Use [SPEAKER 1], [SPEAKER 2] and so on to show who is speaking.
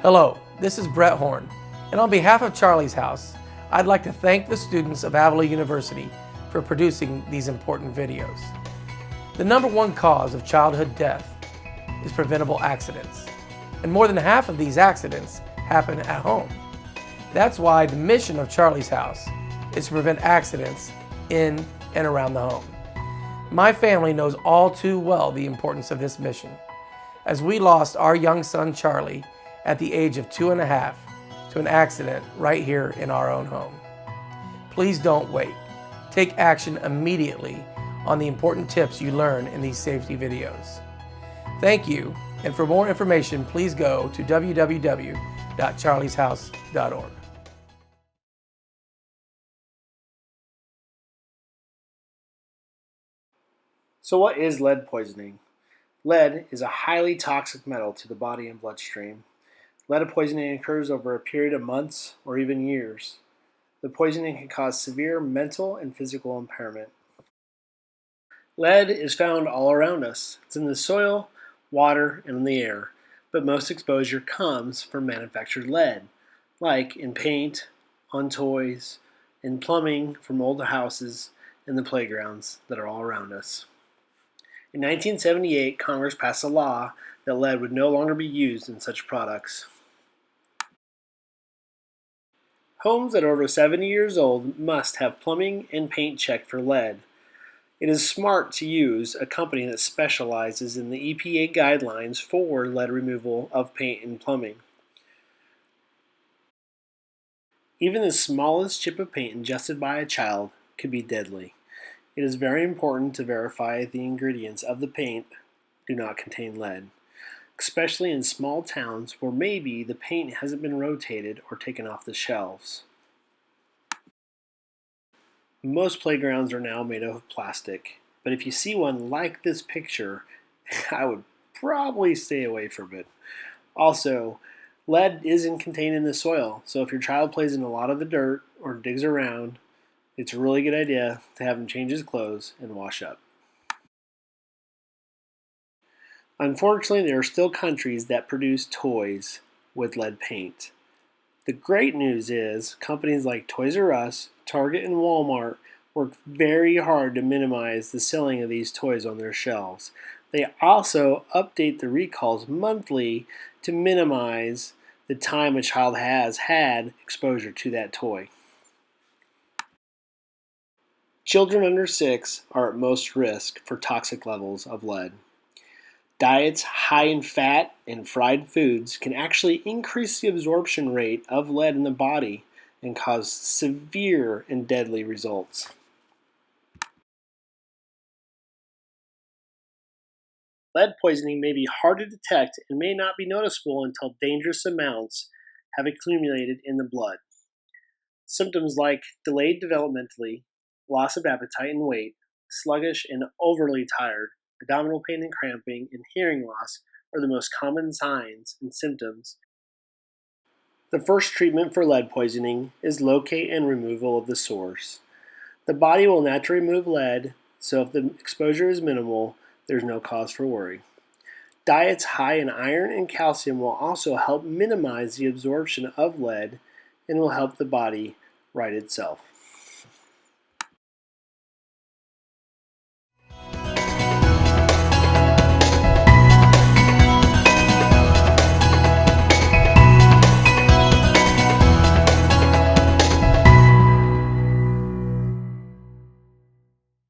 [SPEAKER 1] Hello, this is Brett Horn, and on behalf of Charlie's House, I'd like to thank the students of Avila University for producing these important videos. The number one cause of childhood death is preventable accidents, and more than half of these accidents happen at home. That's why the mission of Charlie's House is to prevent accidents in and around the home. My family knows all too well the importance of this mission, as we lost our young son Charlie at the age of 2.5 to an accident right here in our own home. Please don't wait. Take action immediately on the important tips you learn in these safety videos. Thank you, and for more information, please go to www.charlieshouse.org.
[SPEAKER 2] So what is lead poisoning? Lead is a highly toxic metal to the body and bloodstream. Lead poisoning occurs over a period of months or even years. The poisoning can cause severe mental and physical impairment. Lead is found all around us. It's in the soil, water, and in the air, but most exposure comes from manufactured lead, like in paint, on toys, in plumbing from older houses, and the playgrounds that are all around us. In 1978, Congress passed a law that lead would no longer be used in such products. Homes that are over 70 years old must have plumbing and paint checked for lead. It is smart to use a company that specializes in the EPA guidelines for lead removal of paint and plumbing. Even the smallest chip of paint ingested by a child could be deadly. It is very important to verify the ingredients of the paint do not contain lead, especially in small towns where maybe the paint hasn't been rotated or taken off the shelves. Most playgrounds are now made of plastic, but if you see one like this picture, I would probably stay away from it. Also, lead isn't contained in the soil, so if your child plays in a lot of the dirt or digs around, it's a really good idea to have him change his clothes and wash up. Unfortunately, there are still countries that produce toys with lead paint. The great news is companies like Toys R Us, Target, and Walmart work very hard to minimize the selling of these toys on their shelves. They also update the recalls monthly to minimize the time a child has had exposure to that toy. Children under 6 are at most risk for toxic levels of lead. Diets high in fat and fried foods can actually increase the absorption rate of lead in the body and cause severe and deadly results. Lead poisoning may be hard to detect and may not be noticeable until dangerous amounts have accumulated in the blood. Symptoms like delayed developmentally, loss of appetite and weight, sluggish and overly tired, abdominal pain and cramping, and hearing loss are the most common signs and symptoms. The first treatment for lead poisoning is locate and removal of the source. The body will naturally remove lead, so if the exposure is minimal, there's no cause for worry. Diets high in iron and calcium will also help minimize the absorption of lead and will help the body right itself.